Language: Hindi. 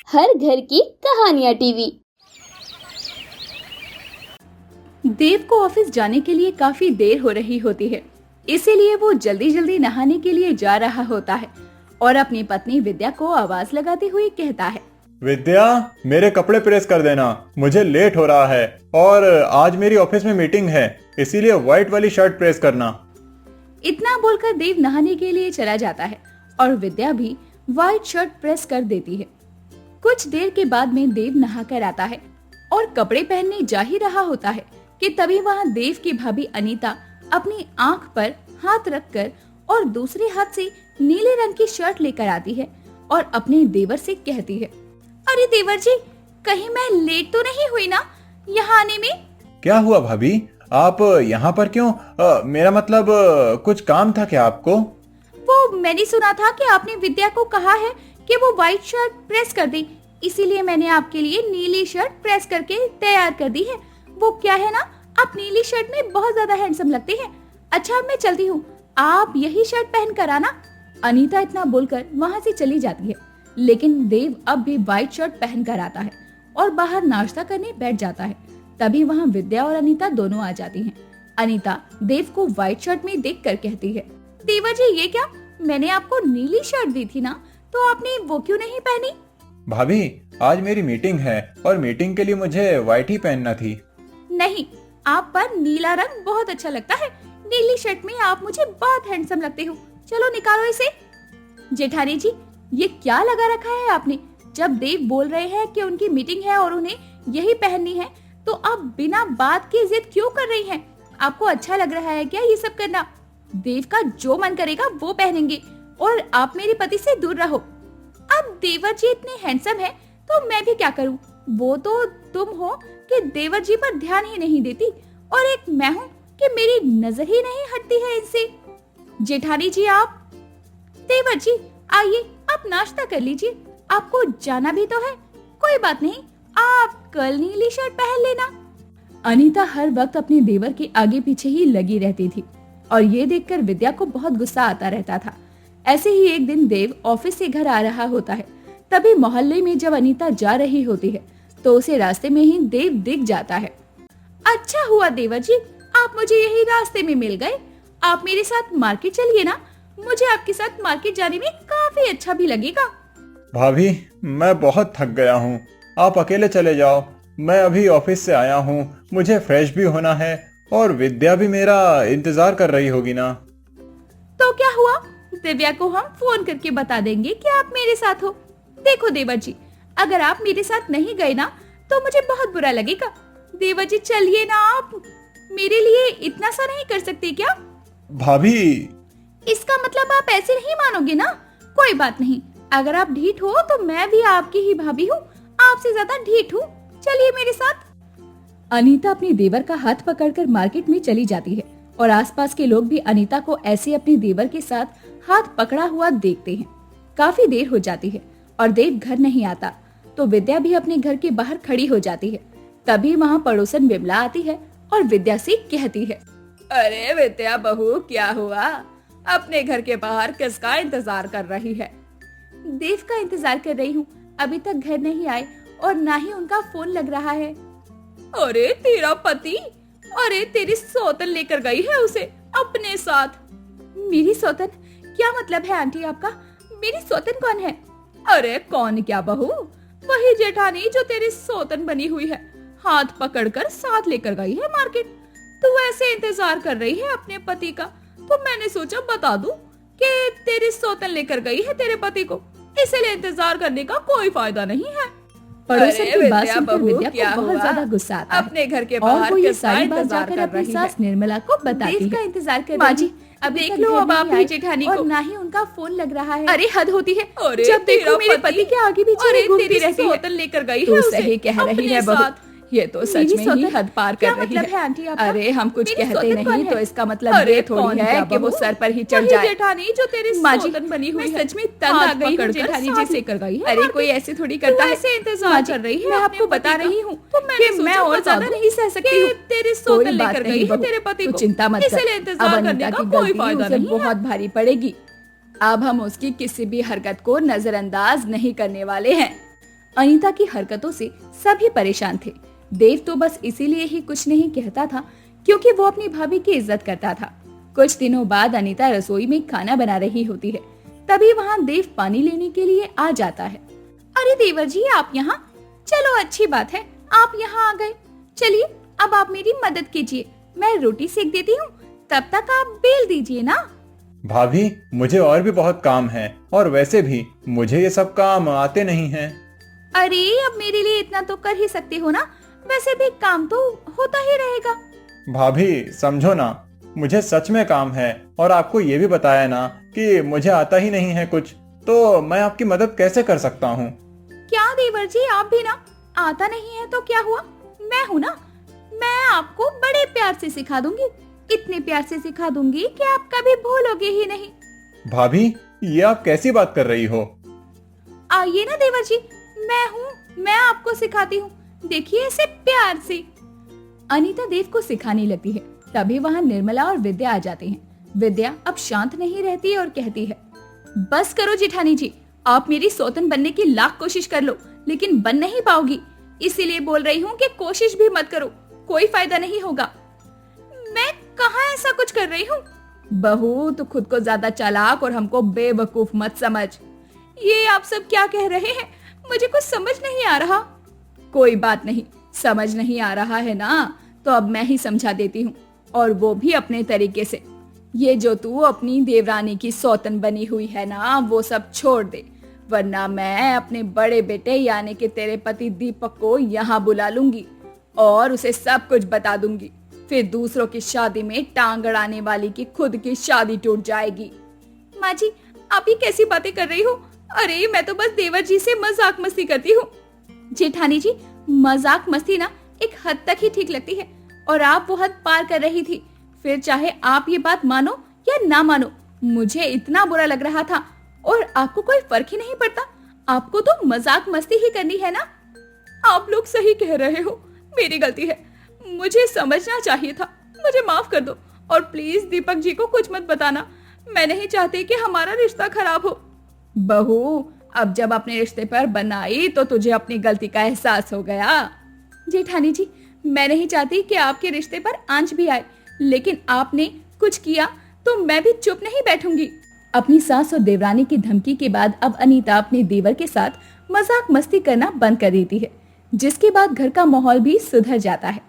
हर घर की कहानियाँ टीवी। देव को ऑफिस जाने के लिए काफी देर हो रही होती है, इसीलिए वो जल्दी जल्दी नहाने के लिए जा रहा होता है और अपनी पत्नी विद्या को आवाज लगाते हुए कहता है, विद्या, मेरे कपड़े प्रेस कर देना, मुझे लेट हो रहा है और आज मेरी ऑफिस में मीटिंग है, इसीलिए व्हाइट वाली शर्ट प्रेस करना। इतना बोलकर देव नहाने के लिए चला जाता है और विद्या भी व्हाइट शर्ट प्रेस कर देती है। कुछ देर के बाद में देव नहा कर आता है और कपड़े पहनने जा ही रहा होता है कि तभी वहाँ देव की भाभी अनीता अपनी आंख पर हाथ रखकर और दूसरे हाथ से नीले रंग की शर्ट लेकर आती है और अपने देवर से कहती है, अरे देवर जी, कहीं मैं लेट तो नहीं हुई ना यहाँ आने में? क्या हुआ भाभी, आप यहाँ पर क्यों? मेरा मतलब कुछ काम था क्या आपको? वो मैंने सुना था कि आपने विद्या को कहा है कि वो व्हाइट शर्ट प्रेस कर दे, इसीलिए मैंने आपके लिए नीली शर्ट प्रेस करके तैयार कर दी है। वो क्या है ना, आप नीली शर्ट में बहुत ज्यादा हैंडसम लगते हैं। अच्छा, मैं चलती हूँ, आप यही शर्ट पहन कर आना। अनीता इतना बोलकर वहाँ से चली जाती है, लेकिन देव अब भी व्हाइट शर्ट पहन कर आता है और बाहर नाश्ता करने बैठ जाता है। तभी वहाँ विद्या और अनीता दोनों आ जाती हैं। अनीता देव को व्हाइट शर्ट में देखकर कहती है, देवर जी, ये क्या? मैंने आपको नीली शर्ट दी थी ना, तो आपने वो क्यों नहीं पहनी? भाभी, आज मेरी मीटिंग है और मीटिंग के लिए मुझे व्हाइट ही पहनना थी। नहीं, आप पर नीला रंग बहुत अच्छा लगता है। नीली शर्ट में आप मुझे बहुत हैंडसम लगते हो। चलो निकालो इसे। जेठानी जी, ये क्या लगा रखा है आपने? जब देव बोल रहे हैं कि उनकी मीटिंग है और उन्हें यही पहननी है, तो आप बिना बात की जिद क्यों कर रही हैं? आपको अच्छा लग रहा है क्या ये सब करना? देव का जो मन करेगा वो पहनेंगे और आप मेरे पति से दूर रहो। अब देवर जी इतने हैंडसम है तो मैं भी क्या करूं? वो तो तुम हो कि देवर जी पर ध्यान ही नहीं देती, और एक मैं हूं कि मेरी नजर ही नहीं हटती है इनसे। जेठानी जी, आप। देवर जी, आइए, आप नाश्ता कर लीजिए, आपको जाना भी तो है। कोई बात नहीं, आप कल नीली शर्ट पहन लेना। अनीता हर वक्त अपने देवर के आगे पीछे ही लगी रहती थी और ये देखकर विद्या को बहुत गुस्सा आता रहता था। ऐसे ही एक दिन देव ऑफिस से घर आ रहा होता है। तभी मोहल्ले में जब अनीता जा रही होती है तो उसे रास्ते में ही देव दिख जाता है। अच्छा हुआ देवर जी, आप मुझे यही रास्ते में मिल गए। आप मेरे साथ मार्केट चलिए ना, मुझे आपके साथ मार्केट जाने में काफी अच्छा भी लगेगा। भाभी, मैं बहुत थक गया हूँ, आप अकेले चले जाओ। मैं अभी ऑफिस से आया हूँ, मुझे फ्रेश भी होना है और विद्या भी मेरा इंतजार कर रही होगी ना। तो क्या हुआ, दिव्या को हम फोन करके बता देंगे कि आप मेरे साथ हो। देखो देवर जी, अगर आप मेरे साथ नहीं गए ना तो मुझे बहुत बुरा लगेगा। देवर जी, चलिए ना, आप मेरे लिए इतना सा नहीं कर सकते क्या? भाभी, इसका मतलब आप ऐसे नहीं मानोगे ना? कोई बात नहीं, अगर आप ढीठ हो तो मैं भी आपकी ही भाभी हूँ, आपसे ज्यादा ढीठ हूँ। चलिए मेरे साथ। अनीता अपने देवर का हाथ पकड़कर मार्केट में चली जाती है और आसपास के लोग भी अनीता को ऐसे अपने देवर के साथ हाथ पकड़ा हुआ देखते हैं। काफी देर हो जाती है और देव घर नहीं आता, तो विद्या भी अपने घर के बाहर खड़ी हो जाती है। तभी वहाँ पड़ोसन विमला आती है और विद्या से कहती है, अरे विद्या बहू, क्या हुआ? अपने घर के बाहर किसका इंतजार कर रही है? देव का इंतजार कर रही हूँ, अभी तक घर नहीं आए और ना ही उनका फोन लग रहा है। अरे तेरा पति? अरे तेरी सौतन लेकर गई है उसे अपने साथ। मेरी सौतन? क्या मतलब है आंटी आपका? मेरी सौतन कौन है? अरे कौन क्या बहू, वही जेठानी जो तेरी सौतन बनी हुई है, हाथ पकड़कर साथ लेकर गई है मार्केट। तू ऐसे इंतजार कर रही है अपने पति का, तो मैंने सोचा बता दूं कि तेरी सौतन लेकर गई है तेरे पति को, इसलिए इंतजार करने का कोई फायदा नहीं है। पड़ोसन की बात सुनकर विद्या को बहुत ज्यादा गुस्सा आता है अपने घर के बाहर और वो ये सारी बात जाकर अपनी सास निर्मला को बताती है। का इंतजार कर रही है। अब देख लो, अब आप ही जेठानी को, और ना ही उनका फोन लग रहा है। अरे हद होती है, जब देखो मेरे पति के आगे पीछे घूमती रहती है। बोतल लेकर गई है उसे। सही कह रही है बहू, ये तो सच में ही हद पार कर रही है। आंटी, अरे हम कुछ कहते नहीं तो इसका मतलब ये थोड़ी है कि वो सर पर ही चढ़ जाए। जेठानी जो तेरी सौतन बनी हुई है, सच में तंग आ गई हूं, जेठानी जी से कर गई है। अरे कोई ऐसे थोड़ी करता है, ऐसे इंतजार कर रही है। मैं आपको बता रही हूँ कि मैं और ज्यादा नहीं सह सकती हूँ। तेरी सौतन लेकर गई है तेरे पति को, चिंता मत कर, इसलिए इंतजार करने का कोई फायदा नहीं, बहुत भारी पड़ेगी। अब हम उसकी किसी भी हरकत को नजरअंदाज नहीं करने वाले हैं। अनीता की हरकतों से सभी परेशान थे। देव तो बस इसीलिए ही कुछ नहीं कहता था क्योंकि वो अपनी भाभी की इज्जत करता था। कुछ दिनों बाद अनीता रसोई में खाना बना रही होती है, तभी वहाँ देव पानी लेने के लिए आ जाता है। अरे देवर जी, आप यहाँ? चलो अच्छी बात है, आप यहाँ आ गए। चलिए अब आप मेरी मदद कीजिए, मैं रोटी सेक देती हूँ, तब तक आप बेल दीजिए ना। भाभी, मुझे और भी बहुत काम है, और वैसे भी मुझे ये सब काम आते नहीं हैं। अरे अब मेरे लिए इतना तो कर ही सकते हो ना, वैसे भी काम तो होता ही रहेगा। भाभी समझो ना, मुझे सच में काम है, और आपको ये भी बताया ना कि मुझे आता ही नहीं है कुछ, तो मैं आपकी मदद कैसे कर सकता हूँ? क्या देवर जी, आप भी ना? आता नहीं है तो क्या हुआ, मैं हूँ ना, मैं आपको बड़े प्यार से सिखा दूंगी, इतने प्यार से सिखा दूंगी कि आप कभी भूलोगे ही नहीं। भाभी, ये आप कैसी बात कर रही हो? आइए ना देवर जी, मैं हूँ, मैं आपको सिखाती हूँ, देखिए ऐसे प्यार से। अनीता देव को सिखाने लगती है, तभी वहाँ निर्मला और विद्या आ जाती हैं। विद्या अब शांत नहीं रहती और कहती है, बस करो जेठानी जी, आप मेरी सौतन बनने की लाख कोशिश कर लो, लेकिन बन नहीं पाओगी, इसीलिए बोल रही हूँ कि कोशिश भी मत करो, कोई फायदा नहीं होगा। मैं कहाँ ऐसा कुछ कर रही हूँ? बहू, तो खुद को ज्यादा चालाक और हमको बेवकूफ मत समझ। ये आप सब क्या कह रहे हैं, मुझे कुछ समझ नहीं आ रहा। कोई बात नहीं, समझ नहीं आ रहा है ना, तो अब मैं ही समझा देती हूँ, और वो भी अपने तरीके से। ये जो तू अपनी देवरानी की सौतन बनी हुई है ना, वो सब छोड़ दे, वरना मैं अपने बड़े बेटे यानी कि तेरे पति दीपक को यहाँ बुला लूंगी और उसे सब कुछ बता दूंगी। फिर दूसरों की शादी में टांग अड़ाने वाली की खुद की शादी टूट जाएगी। माँ जी, आप ये कैसी बातें कर रही हो? अरे मैं तो बस देवर जी से मजाक मस्ती करती हूँ। जेठानी जी, मजाक मस्ती ना एक हद तक ही ठीक लगती है, और आप वो हद पार कर रही थी। फिर चाहे आप ये बात मानो या ना मानो, मुझे इतना बुरा लग रहा था, और आपको कोई फर्क ही नहीं पड़ता। आपको तो मजाक मस्ती ही करनी है ना। आप लोग सही कह रहे हो, मेरी गलती है, मुझे समझना चाहिए था, मुझे माफ कर दो, और प्लीज दीपक जी को कुछ मत बताना, मैं नहीं चाहती कि हमारा रिश्ता खराब हो। बहू, अब जब अपने रिश्ते पर बनाई तो तुझे अपनी गलती का एहसास हो गया। जेठानी जी, मैं नहीं चाहती कि आपके रिश्ते पर आंच भी आए, लेकिन आपने कुछ किया तो मैं भी चुप नहीं बैठूंगी। अपनी सास और देवरानी की धमकी के बाद अब अनीता अपने देवर के साथ मजाक मस्ती करना बंद कर देती है, जिसके बाद घर का माहौल भी सुधर जाता है।